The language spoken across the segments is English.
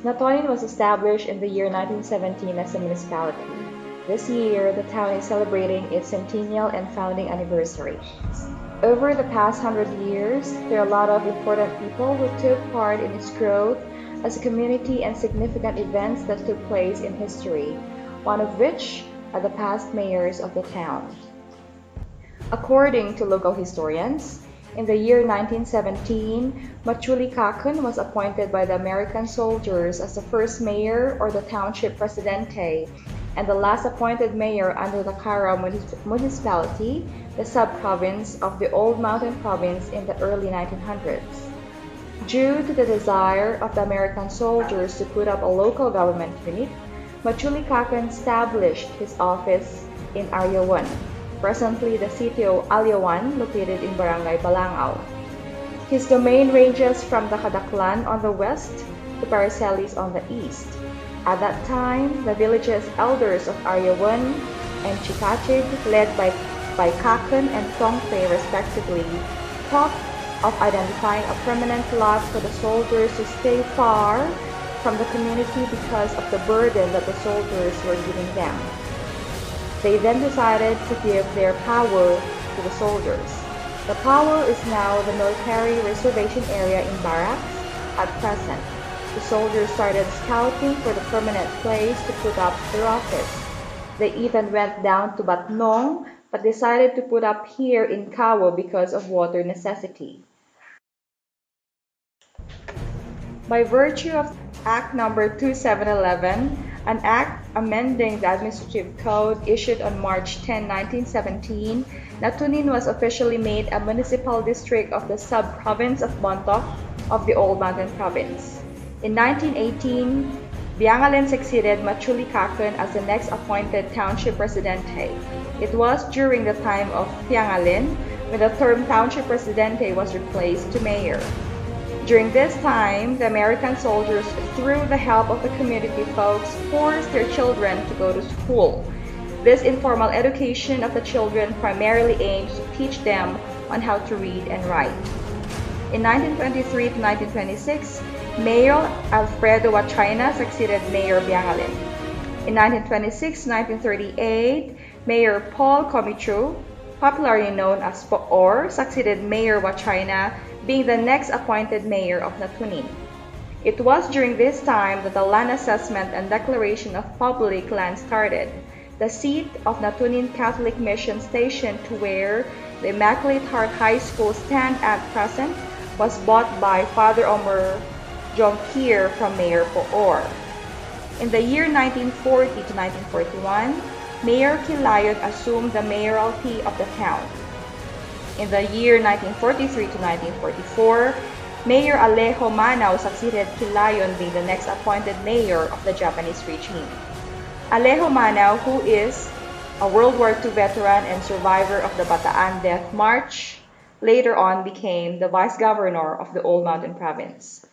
Natonin was established in the year 1917 as a municipality. This year, the town is celebrating its centennial and founding anniversary. Over the past 100 years, there are a lot of important people who took part in its growth as a community and significant events that took place in history, one of which are the past mayors of the town. According to local historians, in the year 1917, MUNICIPALITY was appointed by the American soldiers as the first mayor or the township presidente and the last appointed mayor under the KARAO municipality, the sub-province of the Old Mountain Province in the early 1900s. Due to the desire of the American soldiers to put up a local government unit, MUNICIPALITY established his office in Area 1. Presently the city of Aliawan, located in Barangay Balangao. His domain ranges from the Kadaklan on the west to Paracelis on the east. At that time, the village's elders of Ariawan and Chikachig, led by Kakan and Tongpe respectively, thought of identifying a permanent lot for the soldiers to stay far from the community because of the burden that the soldiers were giving them. They then decided to give their power to the soldiers. The power is now the military reservation area in barracks at present. The soldiers started scouting for the permanent place to put up their office. They even went down to Batnong but decided to put up here in Kawo because of water necessity. By virtue of Act No. 2711, an act amending the administrative code issued on March 10, 1917, Natonin was officially made a municipal district of the sub-province of Bontoc of the Old Mountain Province. In 1918, Biangalen succeeded MUNICIPALITY as the next appointed township presidente. It was during the time of Biangalen when the term township presidente was replaced to mayor. During this time, the American soldiers, through the help of the community folks, forced their children to go to school. This informal education of the children primarily aims to teach them on how to read and write. In 1923 to 1926, Mayor Alfredo Huachayna succeeded Mayor Biangalen. In 1926-1938, Mayor Paul Comichu, popularly known as Poor, succeeded Mayor Huachayna, being the next appointed mayor of Natonin. It was during this time that the land assessment and declaration of public land started. The seat of Natonin Catholic Mission Station, to where the Immaculate Heart High School stand at present, was bought by Father Omer Jongkir from Mayor Poor. In the year 1940 to 1941, Mayor Kilayon assumed the mayoralty of the town. In the year 1943 to 1944, Mayor Alejo Manao succeeded Kilayon, being the next appointed mayor of the Japanese regime. Alejo Manao, who is a World War II veteran and survivor of the Bataan Death March, later on became the vice governor of the Old Mountain Province.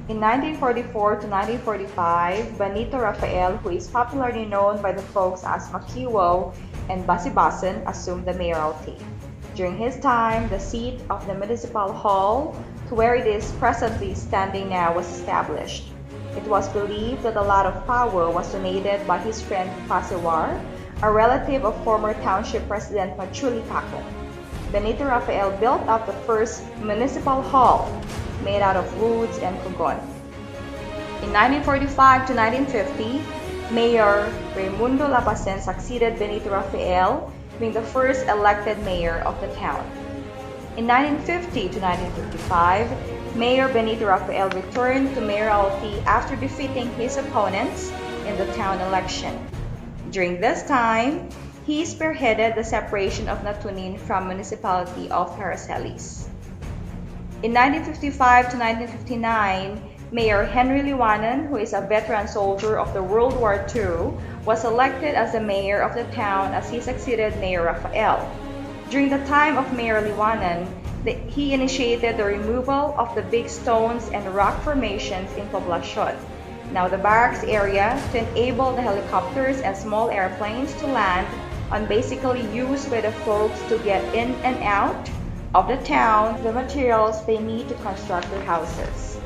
In 1944 to 1945, Benito Rafael, who is popularly known by the folks as Makiwo and Basibasan, assumed the mayoralty. During his time, the seat of the municipal hall, to where it is presently standing now, was established. It was believed that a lot of power was donated by his friend Pasewar, a relative of former township president MUNICIPALITY. Benito Rafael built up the first municipal hall, made out of woods and kugon. In 1945 to 1950, Mayor Raimundo Lapasen succeeded Benito Rafael, being the first elected mayor of the town. In 1950 to 1955, Mayor Benito Rafael returned to mayoralty after defeating his opponents in the town election. During this time, he spearheaded the separation of Natonin from municipality of Paracelis. In 1955 to 1959, Mayor Henry Liwanan, who is a veteran soldier of the World War II, was elected as the mayor of the town as he succeeded Mayor Rafael. During the time of Mayor Liwanan, he initiated the removal of the big stones and rock formations in Poblacion, now the barracks area, to enable the helicopters and small airplanes to land on, basically used by the folks to get in and out of the town the materials they need to construct their houses.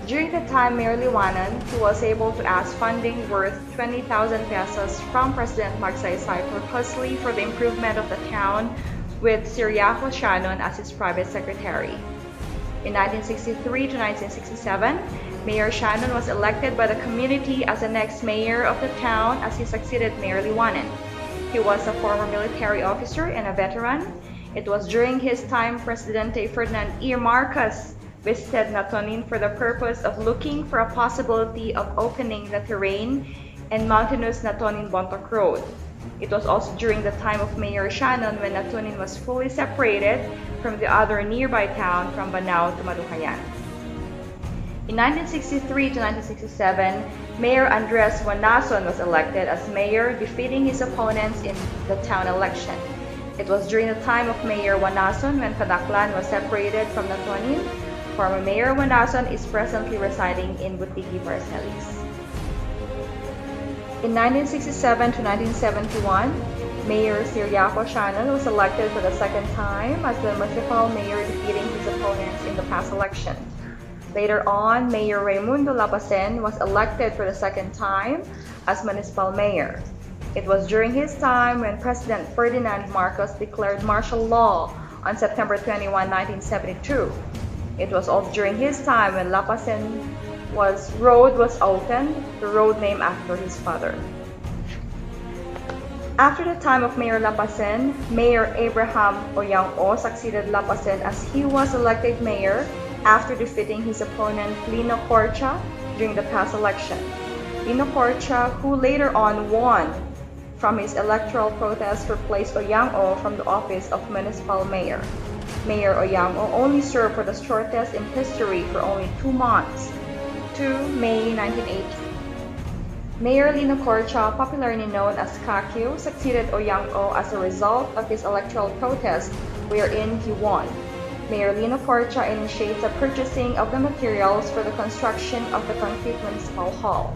During the time Mayor Liwanan, who was able to ask funding worth 20,000 pesos from President Magsaysay purposely for the improvement of the town, with Cyriaco Shannon as his private secretary. In 1963 to 1967, Mayor Shannon was elected by the community as the next mayor of the town as he succeeded Mayor Liwanan. He was a former military officer and a veteran. It was during his time Presidente Ferdinand E. Marcos visited Natonin for the purpose of looking for a possibility of opening the terrain and mountainous Natonin-Bontoc Road. It was also during the time of Mayor Shannon when Natonin was fully separated from the other nearby town from Banao to Maluhayan. In 1963 to 1967, Mayor Andres Wanason was elected as mayor, defeating his opponents in the town election. It was during the time of Mayor Wanason when Padaklan was separated from Natonin. Former Mayor Wanason is presently residing in Butigi, Parcelis. In 1967 to 1971, Mayor Cyriaco Shannon was elected for the second time as the municipal mayor, defeating his opponents in the past election. Later on, Mayor Raimundo Lapasen was elected for the second time as municipal mayor. It was during his time when President Ferdinand Marcos declared martial law on September 21, 1972. It was also during his time when Lapasen road was opened, the road named after his father. After the time of Mayor Lapasen, Mayor Abraham Oyang-O succeeded Lapasen as he was elected mayor after defeating his opponent Lino Corcha during the past election. Lino Corcha, who later on won from his electoral protest, replaced Oyang-O from the office of municipal mayor. Mayor Oyang-O only served for the shortest in history for only 2 months, to May 1980. Mayor Lino Corcha, popularly known as Kakyo, succeeded Oyang-O as a result of his electoral protest wherein he won. Mayor Lino Corcha initiates the purchasing of the materials for the construction of the concrete municipal hall.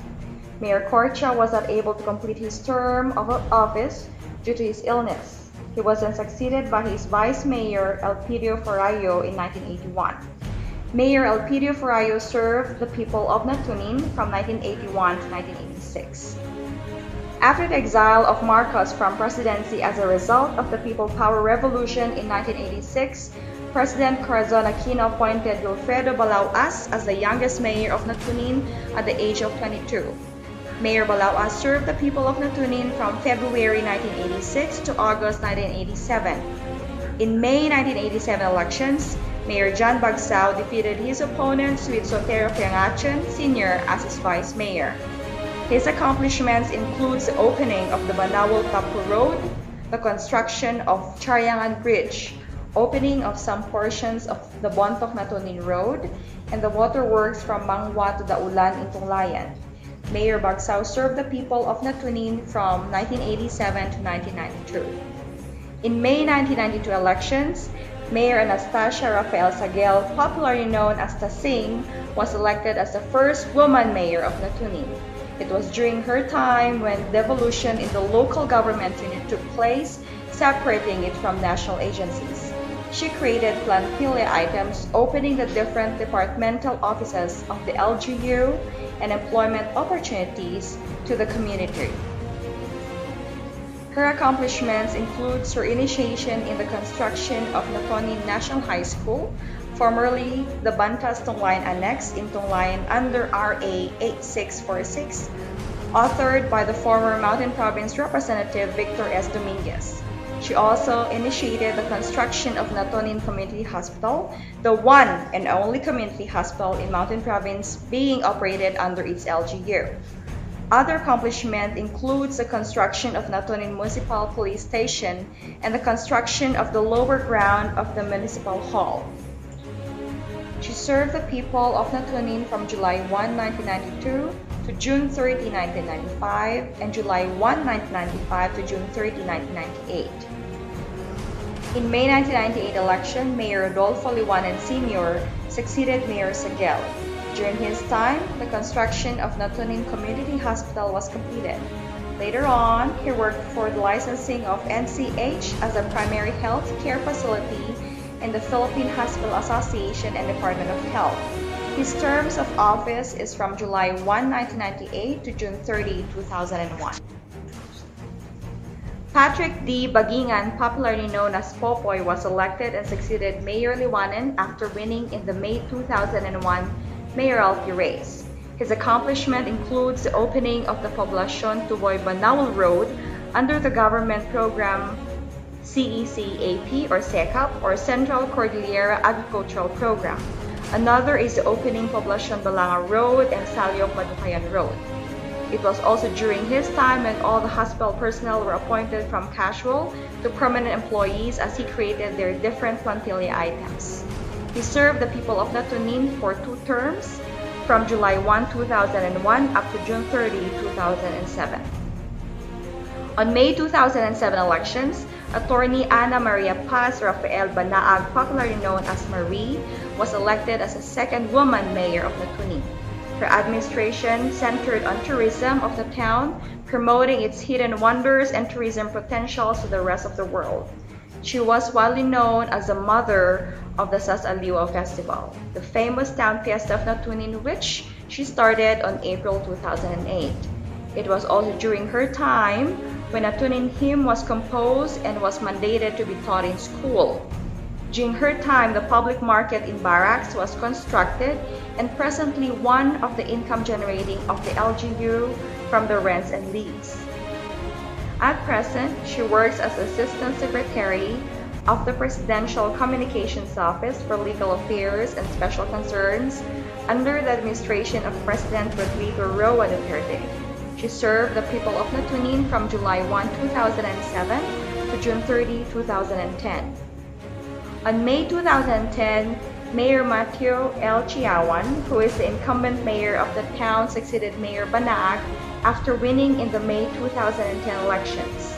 Mayor Corcha was not able to complete his term of office due to his illness. He was then succeeded by his vice mayor Elpidio Forayo in 1981. Mayor Elpidio Forayo served the people of Natonin from 1981 to 1986. After the exile of Marcos from presidency as a result of the People Power Revolution in 1986, President Corazon Aquino appointed Wilfredo Balauas as the youngest mayor of Natonin at the age of 22. Mayor Balauas served the people of Natonin from February 1986 to August 1987. In May 1987 elections, Mayor John Bagsao defeated his opponents with Sotero Piangachan Sr. as his vice mayor. His accomplishments include the opening of the Banawal-Tapu Road, the construction of CHARYANGAN Bridge, opening of some portions of the Bontoc-Natonin Road, and the waterworks from Mangwa to Daulan in Tunglayan. Mayor Bagsao served the people of Natonin from 1987 to 1992. In May 1992 elections, Mayor Anastasia Rafael Sagel, popularly known as Tasing, was elected as the first woman mayor of Natonin. It was during her time when devolution in the local government unit took place, separating it from national agencies. She created plantilla items, opening the different departmental offices of the LGU and employment opportunities to the community. Her accomplishments include her initiation in the construction of Natonin National High School, formerly the Bantas Tunglayan Annex in Tunglayan under RA 8646, authored by the former Mountain Province Representative Victor S. Dominguez. She also initiated the construction of Natonin Community Hospital, the one and only community hospital in Mountain Province being operated under its LGU. Other accomplishment includes the construction of Natonin Municipal Police Station and the construction of the lower ground of the Municipal Hall. She served the people of Natonin from July 1, 1992 to June 30, 1995 and July 1, 1995 to June 30, 1998. In May 1998 election, Mayor Rodolfo Liwanan Sr. succeeded Mayor Sagel. During his time, the construction of Natonin Community Hospital was completed. Later on, he worked for the licensing of NCH as a primary health care facility in the Philippine Hospital Association and Department of Health. His terms of office is from July 1, 1998 to June 30, 2001. Patrick D. Bagingan, popularly known as Popoy, was elected and succeeded Mayor Liwanen after winning in the May 2001 mayoralty race. His accomplishment includes the opening of the Poblacion Tuboy Banawal Road under the government program CECAP or CECAP or Central Cordillera Agricultural Program. Another is the opening Poblacion Balanga Road and Salyok Madukayan Road. It was also during his time when all the hospital personnel were appointed from casual to permanent employees as he created their different plantilla items. He served the people of Natonin for 2 terms, from July 1, 2001 up to June 30, 2007. On May 2007 elections, Attorney Ana Maria Paz Rafael Banaag, popularly known as Marie, was elected as the second woman mayor of Natonin. Her administration centered on tourism of the town, promoting its hidden wonders and tourism potentials to the rest of the world. She was widely known as the mother of the Sasaliwa Festival, the famous town fiesta of Natonin, which she started on April 2008. It was also during her time when a Natonin hymn was composed and was mandated to be taught in school. During her time, the public market in Barracks was constructed and presently one of the income generating of the LGU from the rents and lease. At present, she works as Assistant Secretary of the Presidential Communications Office for Legal Affairs and Special Concerns under the administration of President Rodrigo Roa Duterte. She served the people of Natonin from July 1, 2007 to June 30, 2010. On May 2010, Mayor Mateo L. Chiawan, who is the incumbent mayor of the town, succeeded Mayor Banaag after winning in the May 2010 elections.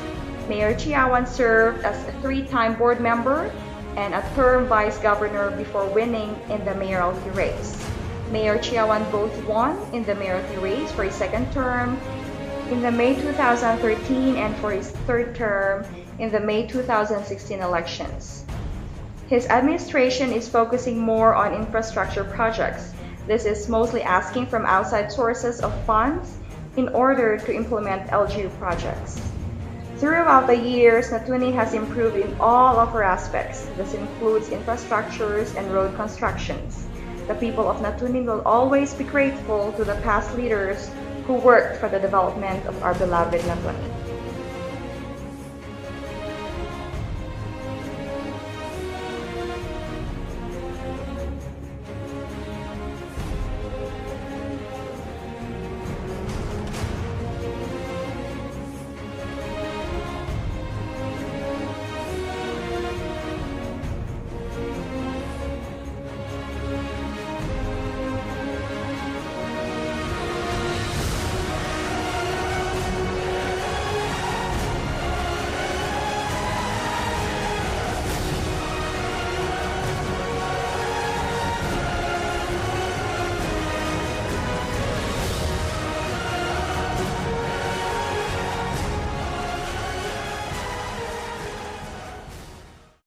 Mayor Chiawan served as a 3-time board member and a term vice governor before winning in the mayoralty race. Mayor Chiawan both won in the mayoralty race for his 2nd term in the May 2013 and for his 3rd term in the May 2016 elections. His administration is focusing more on infrastructure projects. This is mostly asking from outside sources of funds in order to implement LGU projects. Throughout the years, Natonin has improved in all of her aspects. This includes infrastructures and road constructions. The people of Natonin will always be grateful to the past leaders who worked for the development of our beloved Natonin.